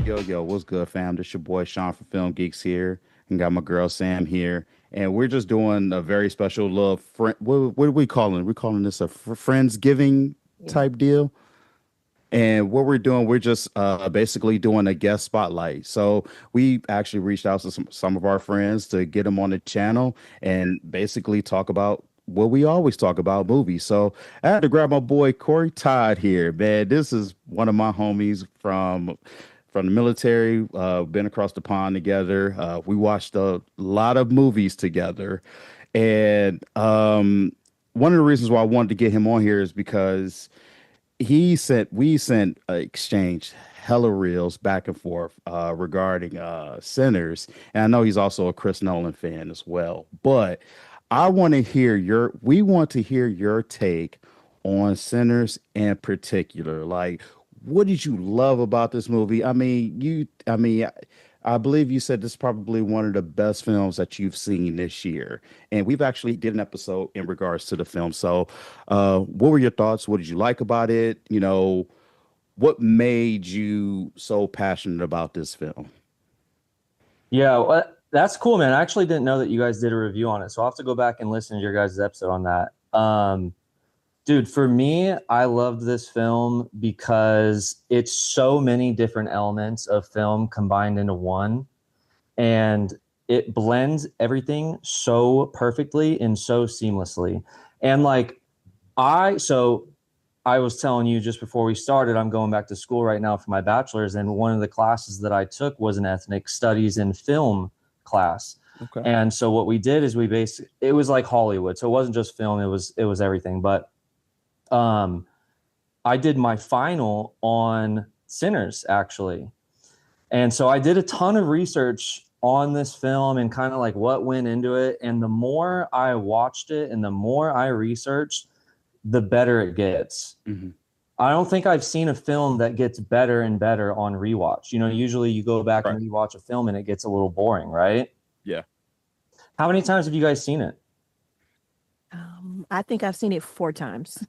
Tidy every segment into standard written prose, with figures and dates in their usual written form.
Yo, yo, what's good, fam? This your boy Sean from Film Geeks here, and got my girl Sam here, and we're just doing a very special little friend. What are we calling it? We're calling this a Friendsgiving Yeah. type deal. And what we're doing, we're just basically doing a guest spotlight. So we actually reached out to some of our friends to get them on the channel and basically talk about what we always talk about, movies. So I had to grab my boy Corey Todd here, man. This is one of my homies from the military. Been across the pond together. We watched a lot of movies together, and one of the reasons why I wanted to get him on here is because we sent exchanged hella reels back and forth regarding Sinners, and I know he's also a Chris Nolan fan as well. But we want to hear your take on Sinners in particular. Like, what did you love about this movie? I believe you said this is probably one of the best films that you've seen this year, and we've actually did an episode in regards to the film. So what were your thoughts? What did you like about it? What made you so passionate about this film? Yeah, well, that's cool, man. I actually didn't know that you guys did a review on it, so I'll have to go back and listen to your guys' episode on that. Dude, for me, I loved this film because it's so many different elements of film combined into one, and it blends everything so perfectly and so seamlessly. And so I was telling you just before we started, I'm going back to school right now for my bachelor's, and one of the classes that I took was an ethnic studies in film class. Okay. And so what we did is it was like Hollywood. So it wasn't just film, it was everything. But um I did my final on Sinners actually. And so I did a ton of research on this film and kind of like what went into it. And the more I watched it and the more I researched, the better it gets. Hmm. I don't think I've seen a film that gets better and better on rewatch. Usually you go back and Right. rewatch a film and it gets a little boring, right? Yeah. How many times have you guys seen it? I think I've seen it 4 times.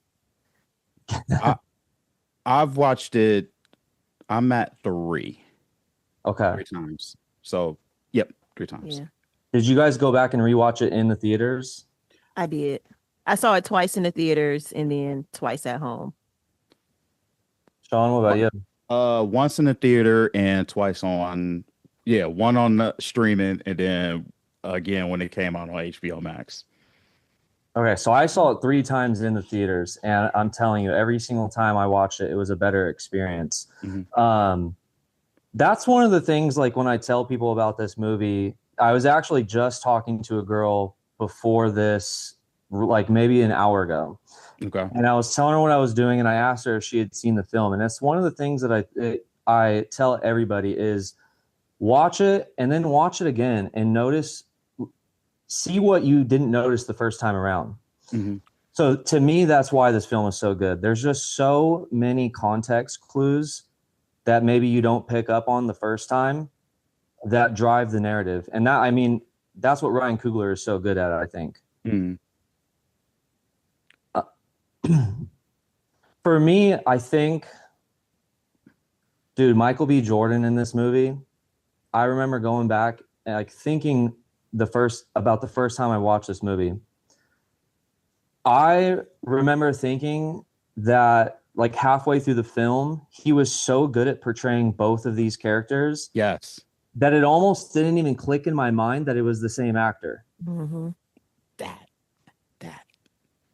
I I've watched it. I'm at Okay. three times. So yep, 3 times. Yeah, Did you guys go back and rewatch it in the theaters? I did. I saw it twice in the theaters and then twice at home. Sean, what about you? Once in the theater and twice on, yeah, one on the streaming, and then again when it came out on HBO Max. Okay, so I saw it 3 times in the theaters, and I'm telling you, every single time I watched it, it was a better experience. Hmm. Um, that's one of the things, like when I tell people about this movie, I was actually just talking to a girl before this, like maybe an hour ago. Okay. And I was telling her what I was doing, and I asked her if she had seen the film. And that's one of the things that I tell everybody is watch it and then watch it again and see what you didn't notice the first time around. Hmm. So to me, that's why this film is so good. There's just so many context clues that maybe you don't pick up on the first time that drive the narrative. And that, I mean, that's what Ryan Coogler is so good at, I think. Hmm. Uh, for me, I think, dude, Michael B. Jordan in this movie, I remember going back and like thinking about the first time I watched this movie. I remember thinking that like halfway through the film, he was so good at portraying both of these characters Yes. that it almost didn't even click in my mind that it was the same actor. Hmm. That. That.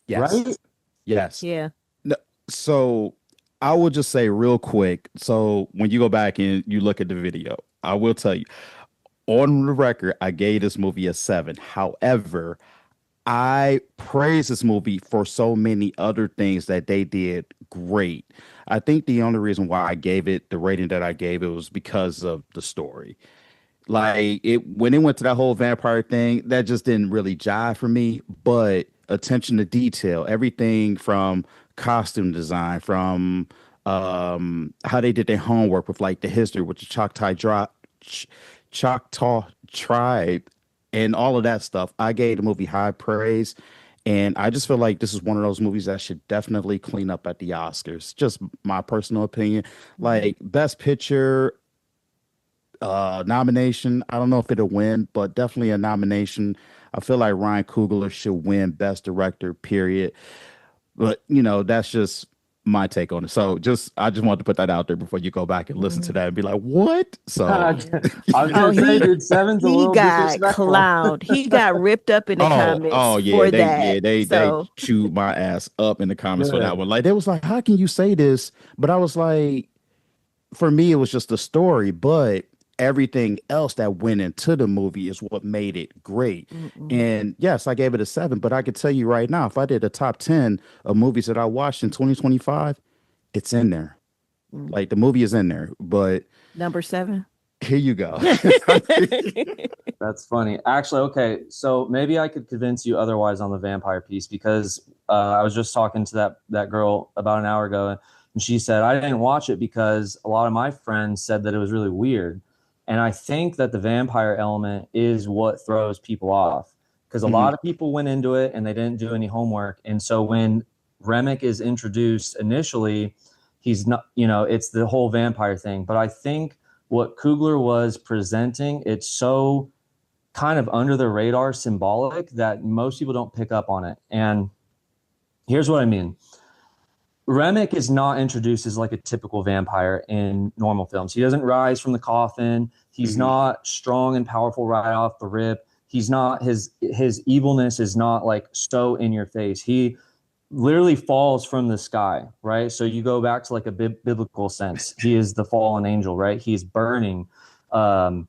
Yes. Right? Yes. Yeah. No, so I will just say real quick. So when you go back and you look at the video, I will tell you on the record, I gave this movie a 7. However, I praise this movie for so many other things that they did great. I think the only reason why I gave it the rating that I gave it was because of the story. Like it when it went to that whole vampire thing, that just didn't really jive for me. But attention to detail, everything from costume design, from how they did their homework with like the history with the Choctaw tribe and all of that stuff. I gave the movie high praise. And I just feel like this is one of those movies that should definitely clean up at the Oscars. Just my personal opinion. Mhm. Like Best Picture, nomination. I don't know if it'll win, but definitely a nomination. I feel like Ryan Coogler should win Best Director, period. But that's just my take on it. So I just wanted to put that out there before you go back and listen to Mm. that and be like, what? So I Yeah. was Oh, gonna say, dude, seven's a he little got disrespectful. clowned. He got ripped up in the oh comments yeah, for that. they So chewed my ass up in the comments for that Good. one. Like they was like, how can you say this? But I was like, for me, it was just a story, but everything else that went into the movie is what made it great. mm-mm, And yes, I gave it a 7, but I could tell you right now, if I did a top 10 of movies that I watched in 2025, it's in there. mm. Like the movie is in there, but Number 7. here you go. That's funny. Actually, okay, so maybe I could convince you otherwise on the vampire piece because I was just talking to that girl about an hour ago, and she said I didn't watch it because a lot of my friends said that it was really weird, and I think that the vampire element is what throws people off because a Mhm. lot of people went into it and they didn't do any homework, and so when Remick is introduced initially, he's not, it's the whole vampire thing, but I think what Coogler was presenting, it's so kind of under the radar symbolic that most people don't pick up on it. And here's what I mean. Remick is not introduced as like a typical vampire in normal films. He doesn't rise from the coffin. He's Mhm. not strong and powerful right off the rip. He's not his evilness is not like so in your face. He literally falls from the sky, right? So you go back to like a biblical sense. He is the fallen angel, right? He's burning. Um,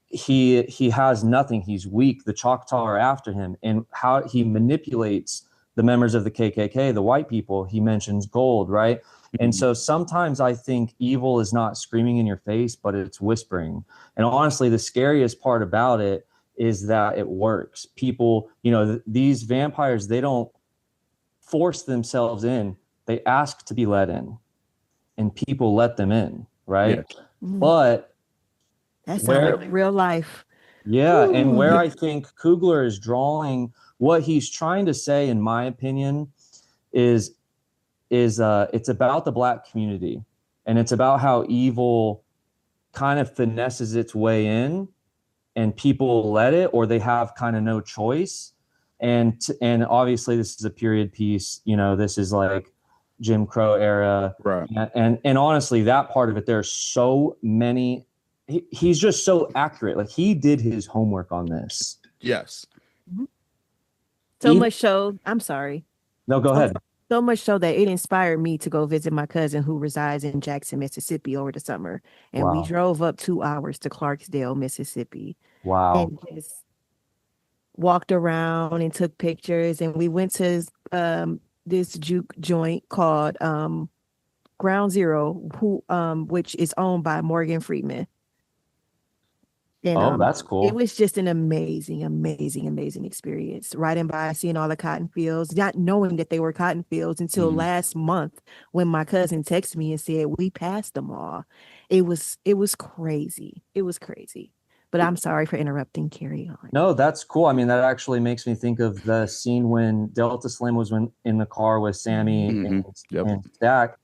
he has nothing. He's weak. The Choctaw are after him, and how he manipulates the members of the KKK, the white people. He mentions gold, right? And Mhm. so sometimes I think evil is not screaming in your face, but it's whispering. And honestly, the scariest part about it is that it works. People, these vampires, they don't force themselves in. They ask to be let in, and people let them in, right? Yes. Mm, But that sounds like where real life. Yeah, and Ooh. where Yeah. I think Kugler is drawing what he's trying to say, in my opinion, is it's about the black community, and it's about how evil kind of finesses its way in, and people let it, or they have kind of no choice. And obviously, this is a period piece. This is like Jim Crow era, Right. and honestly, that part of it, there's so many he's just so accurate. Like he did his homework on this. Yes. Mhm. So Even much so, I'm sorry. no, go So, ahead. so much so that it inspired me to go visit my cousin who resides in Jackson, Mississippi over the summer. And we Wow, drove up 2 hours to Clarksdale, Mississippi, wow. and just walked around and took pictures. And we went to this juke joint called Ground Zero, which is owned by Morgan Freeman. And Oh, that's it cool. was just an amazing, amazing, amazing experience. Riding by, seeing all the cotton fields, not knowing that they were cotton fields until Mhm. last month when my cousin texted me and said we passed them all. It was crazy. It was crazy. But I'm sorry for interrupting. Carry on. No, that's cool. I mean, that actually makes me think of the scene when Delta Slim was in the car with Sammy Mhm. Mhm. Yep. and Stack,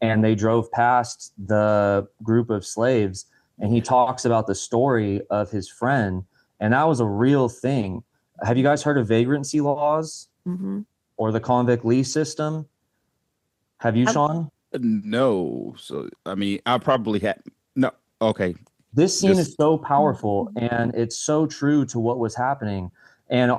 and they drove past the group of slaves, and he talks about the story of his friend, and that was a real thing. Have you guys heard of vagrancy laws Mhm. or the convict lease system? Have you, I'm- Sean? No. So I mean, I probably had no. Okay. This scene is Just so powerful and it's so true to what was happening. And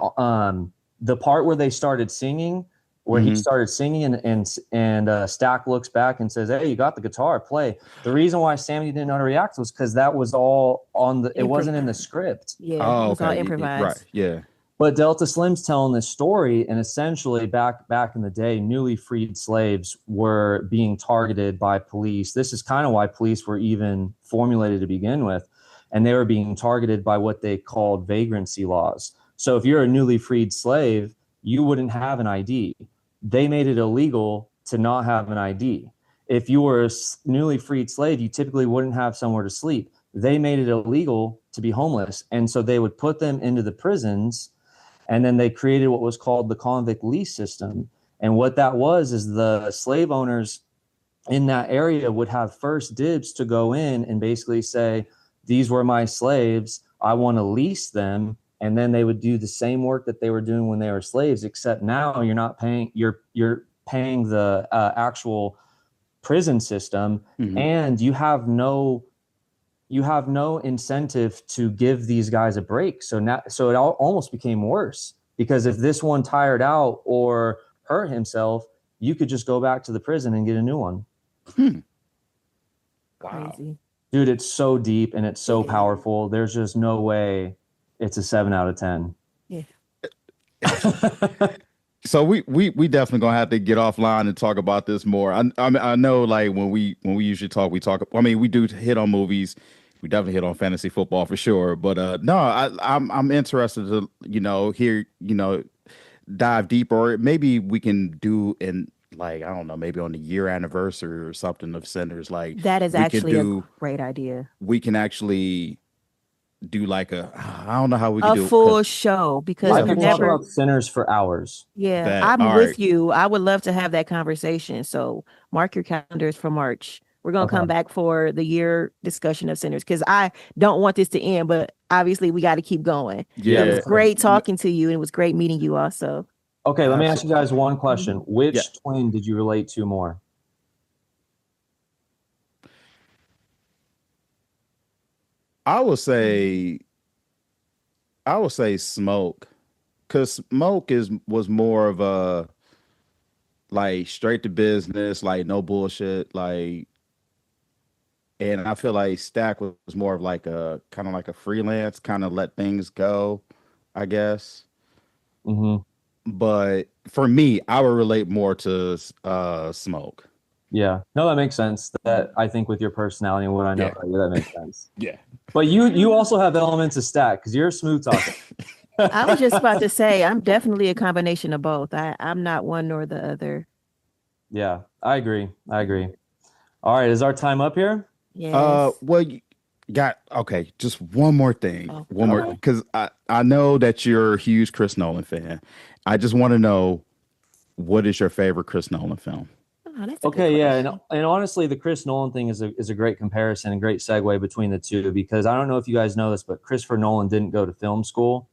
the part where they started singing, where he mhm. started singing, and Stack looks back and says, "Hey, you got the guitar, play." The reason why Sammy didn't know how to react was because that was all on the. It wasn't in the Improv. script. Yeah, it Oh, was all okay. Right. improvised. Yeah. But Delta Slim's telling this story, and essentially back in the day, newly freed slaves were being targeted by police. This is kind of why police were even formulated to begin with, and they were being targeted by what they called vagrancy laws. So if you're a newly freed slave, you wouldn't have an ID. They made it illegal to not have an ID. If you were a newly freed slave, you typically wouldn't have somewhere to sleep. They made it illegal to be homeless, and so they would put them into the prisons, and then they created what was called the convict lease system. And what that was is the slave owners in that area would have first dibs to go in and basically say, these were my slaves. I want to lease them. And then they would do the same work that they were doing when they were slaves, except now you're not paying, you're paying the actual prison system, and you have no incentive to give these guys a break. So it almost became worse, because if this one tired out or hurt himself, you could just go back to the prison and get a new one. Wow. Crazy. Dude, it's so deep and it's so powerful. There's just no way it's a 7 out of 10. Yeah. So we definitely gonna have to get offline and talk about this more. I know, like when we usually talk, we talk. I mean, we do hit on movies. We definitely hit on fantasy football for sure. But no, I'm interested to hear dive deeper. Or maybe we can do in, like, I don't know, maybe on the year anniversary or something of Sinners. Like, That is we could actually a great idea. We can actually do like I don't know how we A can do full it. show, because I we could talk about Sinners for hours. Yeah, Bet. I'm All with right. you. I would love to have that conversation. So mark your calendars for March. We're gonna come back for the year discussion of Sinners, because I don't want this to end, but obviously we got to keep going. Yeah. It was great talking to you, and it was great meeting you also. Okay, let me ask you guys one question. Which Yeah. twin did you relate to more? I would say Smoke, because Smoke was more of a, like, straight to business, like no bullshit, like. And I feel like Stack was more of like a kind of like a freelance, kind of let things go, I guess. But for me, I would relate more to Smoke. Yeah, no, that makes sense. That, I think, with your personality and what I know about you, that makes sense. Yeah. But you also have elements of Stack, because you're a smooth talker. I was just about to say, I'm definitely a combination of both. I'm not one nor the other. Yeah, I agree. All right, is our time up here? Yes. Well, you got okay. Just one more thing, one more, Okay. because I know that you're a huge Chris Nolan fan. I just want to know, what is your favorite Chris Nolan film? Oh, that's a good Okay, yeah, question. and honestly, the Chris Nolan thing is a great comparison and great segue between the two, because I don't know if you guys know this, but Christopher Nolan didn't go to film school.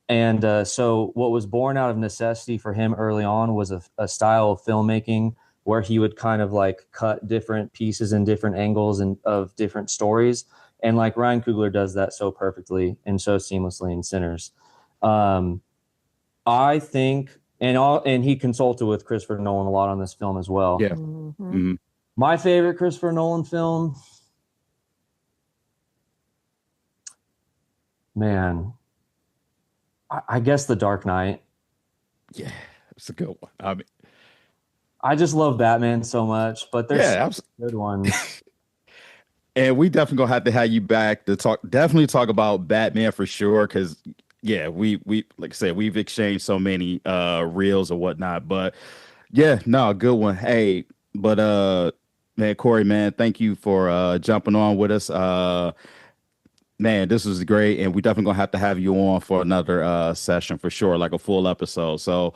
And so what was born out of necessity for him early on was a style of filmmaking where he would kind of like cut different pieces and different angles and of different stories. And like Ryan Coogler does that so perfectly and so seamlessly in Sinners. I think, and he consulted with Christopher Nolan a lot on this film as well. Yeah. My favorite Christopher Nolan film, man, I guess The Dark Knight. Yeah, it's a good one. I mean, I just love Batman so much, but there's some good ones. And we definitely gonna have to have you back to definitely talk about Batman for sure. Because yeah, we like I said, we've exchanged so many reels or whatnot. But yeah, no, good one. Hey, but man, Korey, man, thank you for jumping on with us. Man, this was great, and we definitely gonna have to have you on for another session for sure, like a full episode. So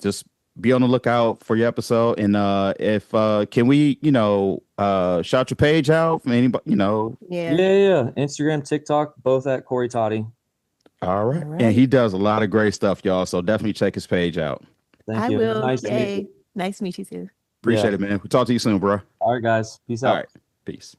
just be on the lookout for your episode. And if can we, shout your page out from anybody, Yeah. Instagram, TikTok, both at Korey Toddy. All right. And he does a lot of great stuff, y'all. So definitely check his page out. Thank you. Will. Nice to meet you. Nice to meet you too. Appreciate it, man. We'll talk to you soon, bro. All right, guys. Peace out. All right. Peace.